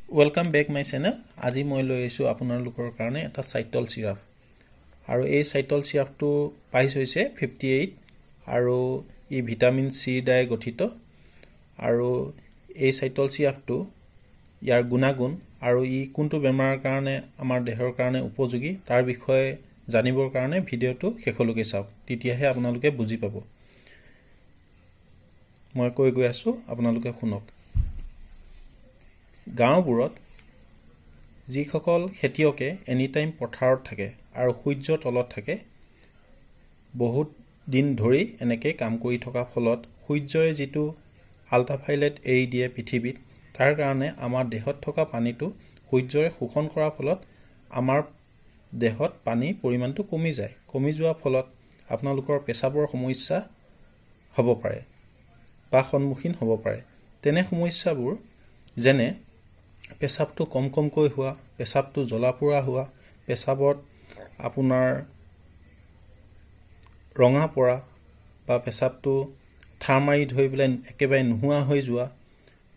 Welcome back my channel. আজি মই লৈ আহিছো আপোনালোকৰ কাৰণে এটা চাইটল সিৰাপ আৰু এই চাইটল সিৰাপটো প্ৰাইস হৈছে 58 আৰু ই ভিটামিন সি দ্বাৰা গঠিত আৰু এই চাইটল সিৰাপটো ইয়াৰ গুণাগুণ আৰু ই কোনটো বেমাৰৰ কাৰণে আমাৰ দেহৰ কাৰণে উপযোগী তাৰ বিষয়ে জানিবৰ কাৰণে ভিডিওটো শেষলৈকে চাওক তেতিয়াহে আপোনালোকে বুজি পাব মই কৈ গৈ আছো আপোনালোকে শুনক গাঁওবোৰত যিসকল খেতিয়কে এনি টাইম পথাৰত থাকে আৰু সূৰ্যৰ তলত থাকে বহুত দিন ধৰি এনেকৈ কাম কৰি থকা ফলত সূৰ্যৰে যেটো আল্ট্ৰাভায়োলেট এৰি দিয়ে পৃথিৱীত তাৰ কাৰণে আমাৰ দেহত থকা পানীটো সূৰ্যৰে শোষণ কৰাৰ ফলত আমাৰ দেহত পানী পৰিমাণটো কমি যোৱাৰ ফলত আপোনালোকৰ পেচাবৰ সমস্যা হ'ব পাৰে বা সন্মুখীন হ'ব পাৰে তেনে সমস্যাবোৰ যেনে পেচাবটো কমকৈ হোৱা পেচাবটো জ্বলাপোৰা হোৱা পেচাবত আপোনাৰ ৰঙা পৰা বা পেচাবটো ঠাৰ মাৰি ধৰি পেলাই একেবাৰে নোহোৱা হৈ যোৱা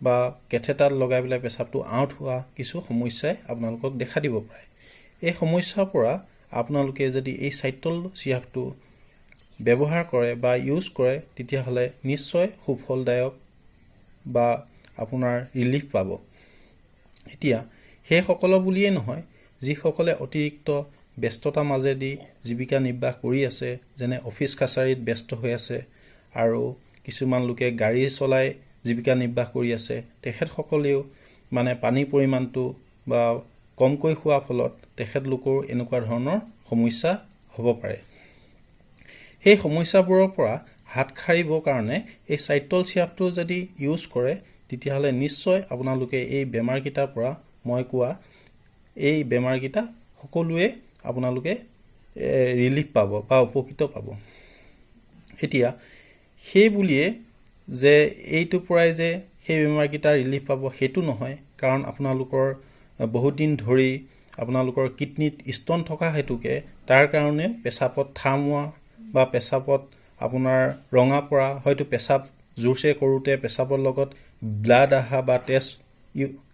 বা কেথেটাৰ লগাই পেলাই পেচাবটো আউট হোৱা কিছু সমস্যাই আপোনালোকক দেখা দিব পাৰে এই সমস্যাৰ পৰা আপোনালোকে যদি এই চাইটল সিৰাপটো ব্যৱহাৰ কৰে বা ইউজ কৰে তেতিয়া হলে নিশ্চয় সুফলদায়ক বা আপোনাৰ ৰিলিফ পাব এতিয়া সেই সকলো বুলিয়ে নহয় যি সকলে অতিৰিক্ত ব্যস্ততা মাজেদি জীৱিকা নিৰ্বাহ কৰি আছে যেনে অফিস কাছাৰীত ব্যস্ত হৈ আছে আৰু কিছুমান লোকে গাড়ী চলাই জীৱিকা নিৰ্বাহ কৰি আছে তেখেত সকলেও মানে পানী পৰিমাণটো বা কমকৈ খোৱা ফলত তেখেত লোকৰ এনেকুৱা ধৰণৰ সমস্যা হ'ব পাৰে এই সমস্যাবোৰৰ পৰা হাত খাৰিবৰ কাৰণে এই চাইটল সিৰাপটো যদি ইউজ কৰে তেতিয়া হলে নিশ্চয় আপোনালোকে এই বেমাৰকিটাৰ পৰা মই কোৱা এই বেমাৰকিটা সকলোৱে আপোনালোকে ৰিলিফ পাব বা উপকৃত পাব এতিয়া সেই বুলিয়ে যে এইটো পৰাই যে সেই বেমাৰকিটা ৰিলিফ পাব হেতু নহয় কাৰণ আপোনালোকৰ বহুত দিন ধৰি আপোনালোকৰ কিডনিত ষ্টন থকা হেতুকে তাৰ কাৰণে পেচাবত থামোৱা বা পেচাবত আপোনাৰ ৰঙা পৰা হয়তো পেচাব জোৰছে কৰোতে পেচাবৰ লগত ব্লাড আহা বা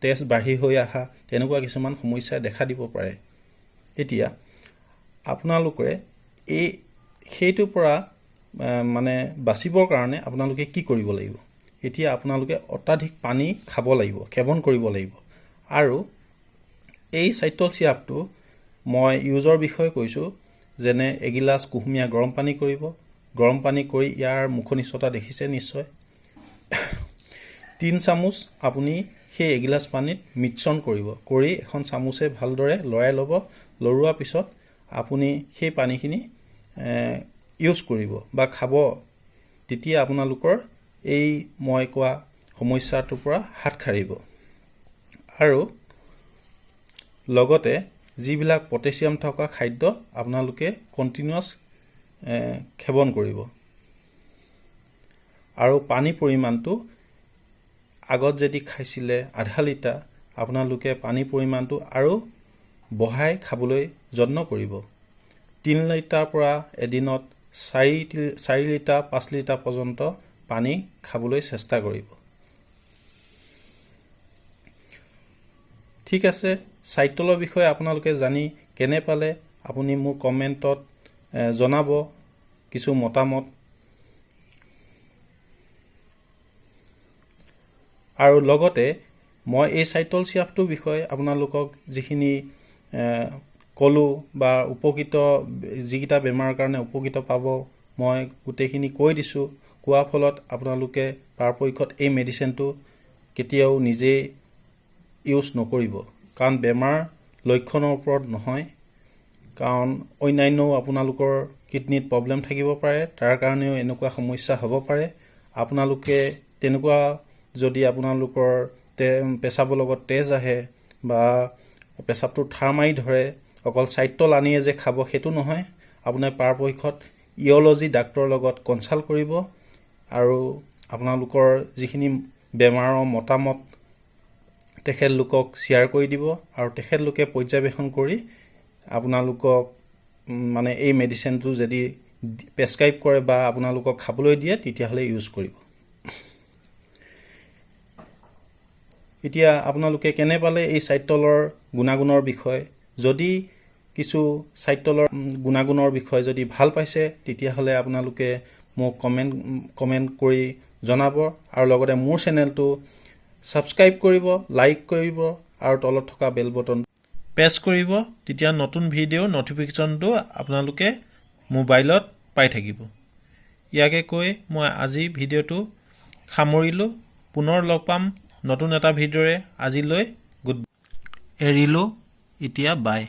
তেজ বাঢ়ি হৈ আহা তেনেকুৱা কিছুমান সমস্যা দেখা দিব পাৰে এতিয়া আপোনালোকে এই হেতু পৰা মানে বাচিবৰ কাৰণে আপোনালোকে কি কৰিব লাগিব এতিয়া আপোনালোকে অত্যাধিক পানী খাব লাগিব সেৱন কৰিব লাগিব আৰু এই চাইটল সিৰাপটো মই ইউজৰ বিষয়ে কৈছো যেনে এগিলাস কুহুমীয়া গৰম পানী কৰিব গৰম পানী কৰি ইয়াৰ মুখনিষ্ঠতা দেখিছে নিশ্চয় 3 চামুচ আপুনি সেই এগিলাস পানীত মিশ্ৰণ কৰিব কৰি এখন চামুচে ভালদৰে লৰাই ল'ব লৰোৱাৰ পিছত আপুনি সেই পানীখিনি ইউজ কৰিব বা খাব তেতিয়া আপোনালোকৰ এই মই কোৱা সমস্যাটোৰ পৰা হাত খাৰিব আৰু লগতে যিবিলাক পটাছিয়াম থকা খাদ্য আপোনালোকে কন্টিনিউয়াস সেৱন কৰিব আৰু পানী পৰিমাণটো আগত যদি খাইছিলে আধা লিটাৰ আপোনালোকে পানী পৰিমাণটো আৰু বঢ়াই খাবলৈ যত্ন কৰিব 3 লিটাৰ পৰা এদিনত 4 লিটাৰ 5 লিটাৰ পৰ্যন্ত পানী খাবলৈ চেষ্টা কৰিব ঠিক আছে চাইটলৰ বিষয়ে আপোনালোকে জানি কেনে পালে আপুনি মোৰ কমেন্টত জনাব কিছু মতামত আৰু লগতে মই এই চাইটল সিৰাপটোৰ বিষয়ে আপোনালোকক যিখিনি কলো বা উপকৃত যিকিটা বেমাৰৰ কাৰণে উপকৃত পাব মই গোটেইখিনি কৈ দিছো কোৱা ফলত আপোনালোকে পাৰপক্ষত এই মেডিচিনটো কেতিয়াও নিজে ইউজ নকৰিব কাৰণ বেমাৰ লক্ষণৰ ওপৰত নহয় কাৰণ অন্যান্য আপোনালোকৰ কিডনিত প্ৰবলেম থাকিব পাৰে তাৰ কাৰণেও এনেকুৱা সমস্যা হ'ব পাৰে আপোনালোকে তেনেকুৱা যদি আপোনালোকৰ পেচাবৰ লগত তেজ আহে বা পেচাবটো ঠাৰ মাৰি ধৰে অকল চাইটল আনিয়ে যে খাব হেতু নহয় আপোনাৰ পাৰপক্ষত ইউৰলজি ডাক্তৰৰ লগত কনসাল্ট কৰিব আৰু আপোনালোকৰ যিখিনি বেমাৰৰ মতামত তেখেত লোকক শ্বেয়াৰ কৰি দিব আৰু তেখেত লোকে পৰ্যবেক্ষণ কৰি আপোনালোকক মানে এই মেডিচিনটো যদি প্ৰেছক্ৰাইব কৰে বা আপোনালোকক খাবলৈ দিয়ে তেতিয়া হলে ইউজ কৰিব এতিয়া আপোনালোকে কেনে পালে এই ছাইড তলৰ গুণাগুণৰ বিষয় যদি কিছু ছাইড তলৰ গুণাগুণৰ বিষয় যদি ভাল পাইছে তেতিয়াহ'লে আপোনালোকে মোক কমেণ্ট কৰি জনাব আৰু লগতে মোৰ চেনেলটো ছাবস্ক্ৰাইব কৰিব লাইক কৰিব আৰু তলত থকা বেল বটন প্ৰেছ কৰিব তেতিয়া নতুন ভিডিঅ'ৰ নটিফিকেশ্যনটো আপোনালোকে মোবাইলত পাই থাকিব ইয়াকে কৈ মই আজি ভিডিঅ'টো সামৰিলোঁ পুনৰ লগ পাম নতুন এটা ভিডিঅ'ৰে আজিলৈ এৰিলোঁ এতিয়া বাই